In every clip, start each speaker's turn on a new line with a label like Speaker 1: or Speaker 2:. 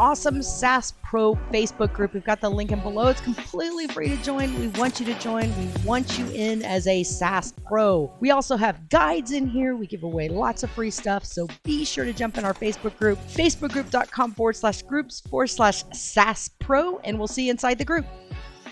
Speaker 1: awesome SaaS Pro Facebook group. We've got the link in below. It's completely free to join. We want you to join. We want you in as a SaaS Pro. We also have guides in here. We give away lots of free stuff. So be sure to jump in our Facebook group, facebookgroup.com/groups/SaaS Pro, and we'll see you inside the group.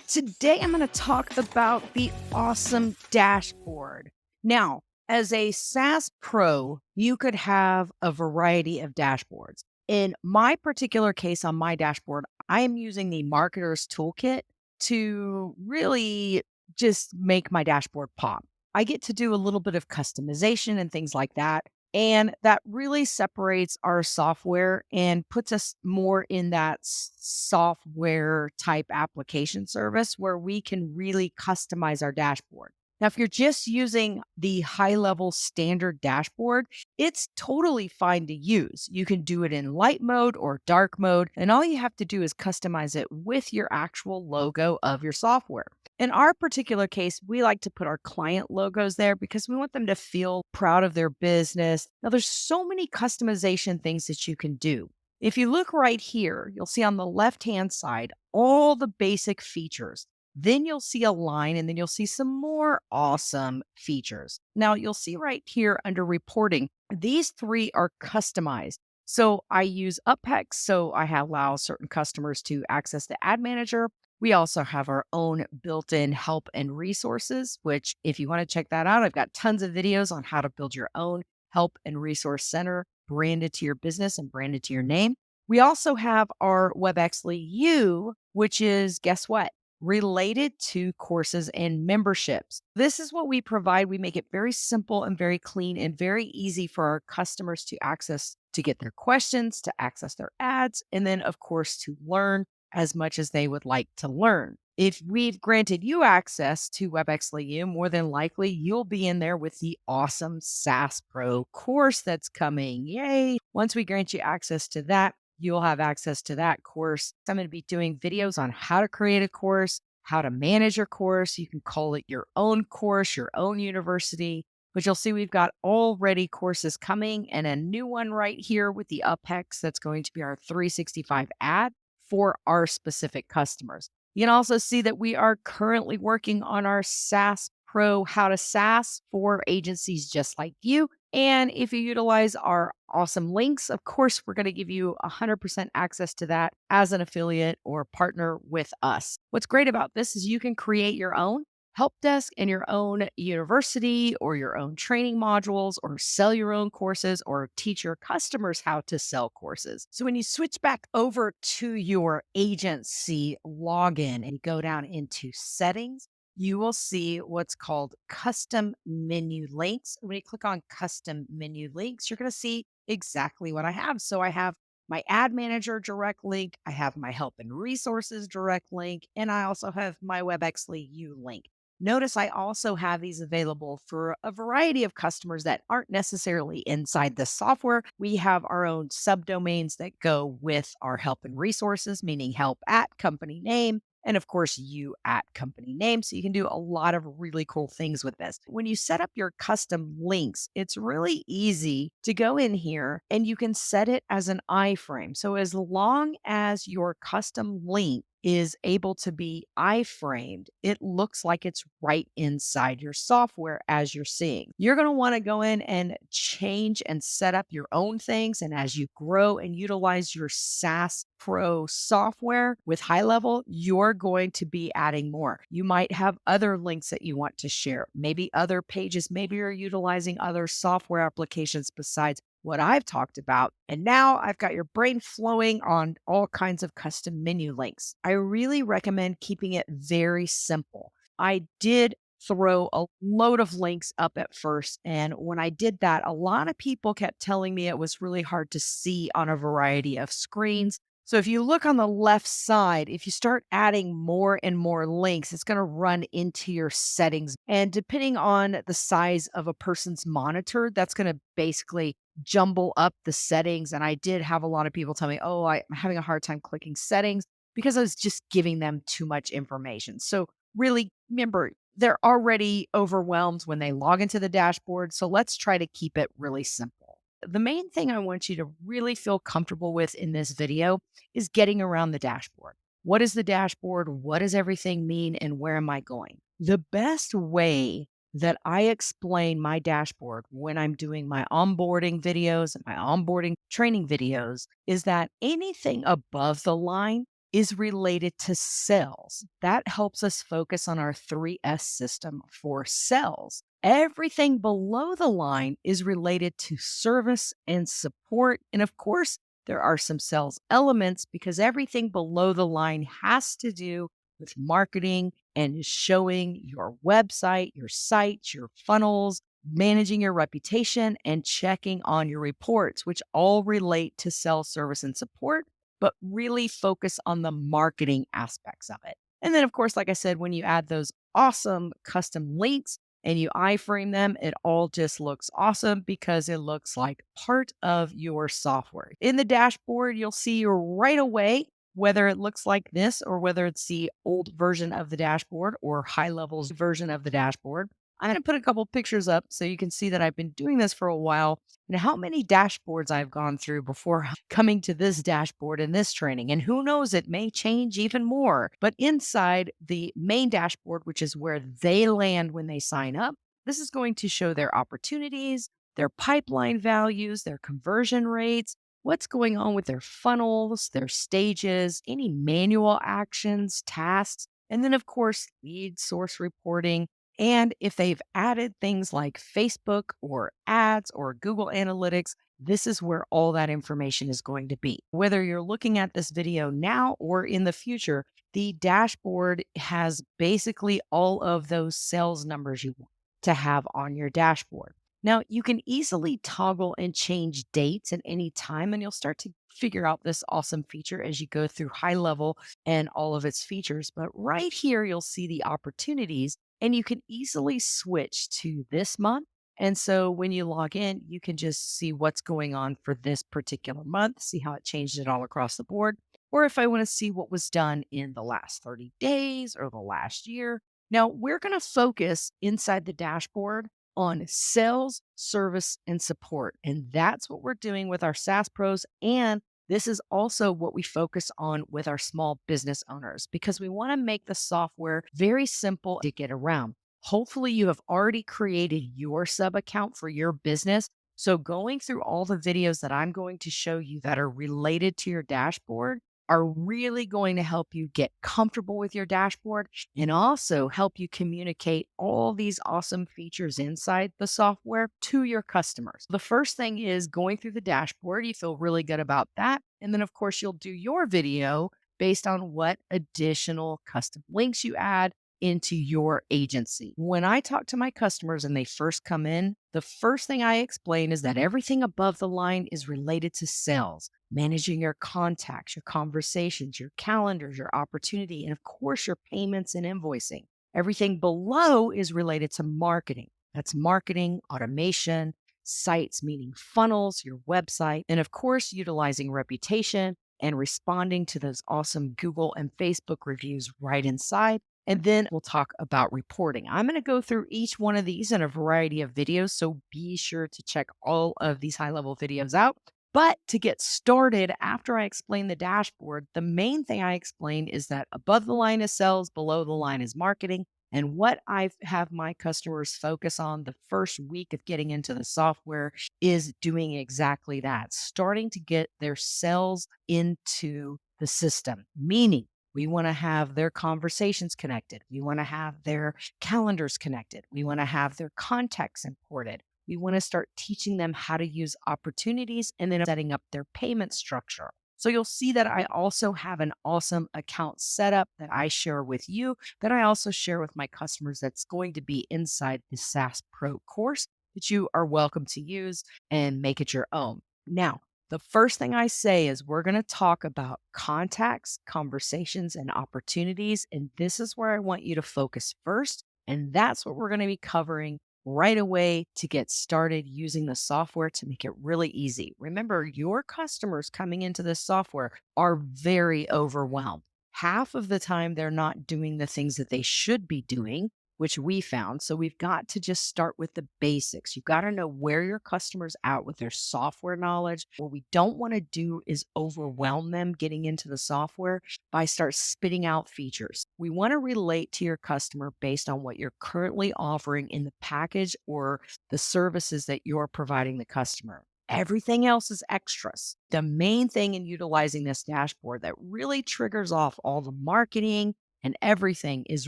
Speaker 1: Today, I'm going to talk about the awesome dashboard. Now, as a SaaS Pro, you could have a variety of dashboards. In my particular case on my dashboard, I am using the Marketer's Toolkit to really just make my dashboard pop. I get to do a little bit of customization and things like that. And that really separates our software and puts us more in that software type application service where we can really customize our dashboard. Now, if you're just using the HighLevel standard dashboard, it's totally fine to use. You can do it in light mode or dark mode, and all you have to do is customize it with your actual logo of your software. In our particular case, we like to put our client logos there because we want them to feel proud of their business. Now, there's so many customization things that you can do. If you look right here, you'll see on the left-hand side all the basic features. Then you'll see a line and then you'll see some more awesome features. Now you'll see right here under reporting, these three are customized. So I use UpHex, so I allow certain customers to access the ad manager. We also have our own built-in help and resources, which if you want to check that out, I've got tons of videos on how to build your own help and resource center branded to your business and branded to your name. We also have our WebExly U, which is, guess what? Related to courses and memberships. This is what we provide. We make it very simple and very clean and very easy for our customers to access, to get their questions, to access their ads, and then, of course, to learn as much as they would like to learn. If we've granted you access to WebExly U, more than likely you'll be in there with the awesome SaaS Pro course that's coming. Yay! Once we grant you access to that, you'll have access to that course. I'm going to be doing videos on how to create a course, how to manage your course. You can call it your own course, your own university. But you'll see we've got already courses coming and a new one right here with the UpHex that's going to be our 365 ad for our specific customers. You can also see that we are currently working on our SaaS Pro How to SaaS for agencies just like you. And if you utilize our awesome links, of course, we're going to give you 100% access to that as an affiliate or partner with us. What's great about this is you can create your own help desk and your own university or your own training modules or sell your own courses or teach your customers how to sell courses. So when you switch back over to your agency login and go down into settings, you will see what's called custom menu links. When you click on custom menu links, you're going to see exactly what I have. So I have my ad manager direct link, I have my help and resources direct link, and I also have my WebExly U link. Notice I also have these available for a variety of customers that aren't necessarily inside the software. We have our own subdomains that go with our help and resources, meaning help at company name, and of course, you at company name. So you can do a lot of really cool things with this. When you set up your custom links, it's really easy to go in here and you can set it as an iframe. So as long as your custom link is able to be iframed, it looks like it's right inside your software as you're seeing. You're going to want to go in and change and set up your own things. And as you grow and utilize your SaaS Pro software with HighLevel, you're going to be adding more. You might have other links that you want to share, maybe other pages, maybe you're utilizing other software applications besides what I've talked about. And now I've got your brain flowing on all kinds of custom menu links. I really recommend keeping it very simple. I did throw a load of links up at first. And when I did that, a lot of people kept telling me it was really hard to see on a variety of screens. So if you look on the left side, if you start adding more and more links, it's going to run into your settings. And depending on the size of a person's monitor, that's going to basically jumble up the settings. And I did have a lot of people tell me, oh, I'm having a hard time clicking settings because I was just giving them too much information. So really, remember, they're already overwhelmed when they log into the dashboard. So let's try to keep it really simple. The main thing I want you to really feel comfortable with in this video is getting around the dashboard. What is the dashboard? What does everything mean? And where am I going? The best way that I explain my dashboard when I'm doing my onboarding videos and my onboarding training videos is that anything above the line is related to sales. That helps us focus on our 3S system for sales. Everything below the line is related to service and support. And of course, there are some sales elements because everything below the line has to do with marketing and showing your website, your site, your funnels, managing your reputation, and checking on your reports, which all relate to sales, service, and support, but really focus on the marketing aspects of it. And then, of course, like I said, when you add those awesome custom links and you iframe them, it all just looks awesome because it looks like part of your software. In the dashboard, you'll see right away whether it looks like this or whether it's the old version of the dashboard or HighLevel's version of the dashboard. I'm going to put a couple pictures up so you can see that I've been doing this for a while and how many dashboards I've gone through before coming to this dashboard in this training. And who knows, it may change even more. But inside the main dashboard, which is where they land when they sign up, this is going to show their opportunities, their pipeline values, their conversion rates, what's going on with their funnels, their stages, any manual actions, tasks, and then, of course, lead source reporting. And if they've added things like Facebook or ads or Google Analytics, this is where all that information is going to be. Whether you're looking at this video now or in the future, the dashboard has basically all of those sales numbers you want to have on your dashboard. Now, you can easily toggle and change dates at any time, and you'll start to figure out this awesome feature as you go through HighLevel and all of its features. But right here, you'll see the opportunities, and you can easily switch to this month. And so when you log in, you can just see what's going on for this particular month, see how it changed it all across the board. Or if I want to see what was done in the last 30 days or the last year. Now, we're going to focus inside the dashboard on sales, service, and support. And that's what we're doing with our SaaS pros. And this is also what we focus on with our small business owners because we want to make the software very simple to get around. Hopefully, you have already created your sub account for your business. So, going through all the videos that I'm going to show you that are related to your dashboard are really going to help you get comfortable with your dashboard and also help you communicate all these awesome features inside the software to your customers. The first thing is going through the dashboard. You feel really good about that. And then, of course, you'll do your video based on what additional custom links you add into your agency. When I talk to my customers and they first come in, the first thing I explain is that everything above the line is related to sales, managing your contacts, your conversations, your calendars, your opportunity, and of course, your payments and invoicing. Everything below is related to marketing. That's marketing, automation, sites, meaning funnels, your website, and of course, utilizing reputation and responding to those awesome Google and Facebook reviews right inside. And then we'll talk about reporting. I'm going to go through each one of these in a variety of videos, so be sure to check all of these HighLevel videos out. But to get started, after I explain the dashboard, the main thing I explain is that above the line is sales, below the line is marketing. And what I have my customers focus on the first week of getting into the software is doing exactly that, starting to get their sales into the system, meaning we want to have their conversations connected. We want to have their calendars connected. We want to have their contacts imported. We want to start teaching them how to use opportunities and then setting up their payment structure. So you'll see that I also have an awesome account setup that I share with you, that I also share with my customers that's going to be inside the SaaS Pro course that you are welcome to use and make it your own. Now, the first thing I say is we're going to talk about contacts, conversations, and opportunities. And this is where I want you to focus first. And that's what we're going to be covering right away to get started using the software to make it really easy. Remember, your customers coming into this software are very overwhelmed. Half of the time, they're not doing the things that they should be doing, which we found. So we've got to just start with the basics. You've got to know where your customer's at with their software knowledge. What we don't want to do is overwhelm them getting into the software by start spitting out features. We want to relate to your customer based on what you're currently offering in the package or the services that you're providing the customer. Everything else is extras. The main thing in utilizing this dashboard that really triggers off all the marketing and everything is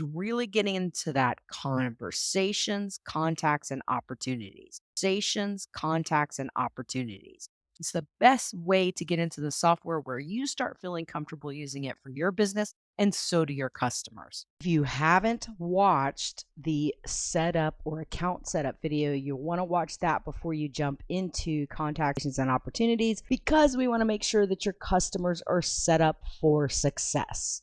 Speaker 1: really getting into that conversations, contacts, and opportunities. Conversations, contacts, and opportunities. It's the best way to get into the software where you start feeling comfortable using it for your business, and so do your customers. If you haven't watched the setup or account setup video, you'll want to watch that before you jump into contacts and opportunities, because we want to make sure that your customers are set up for success.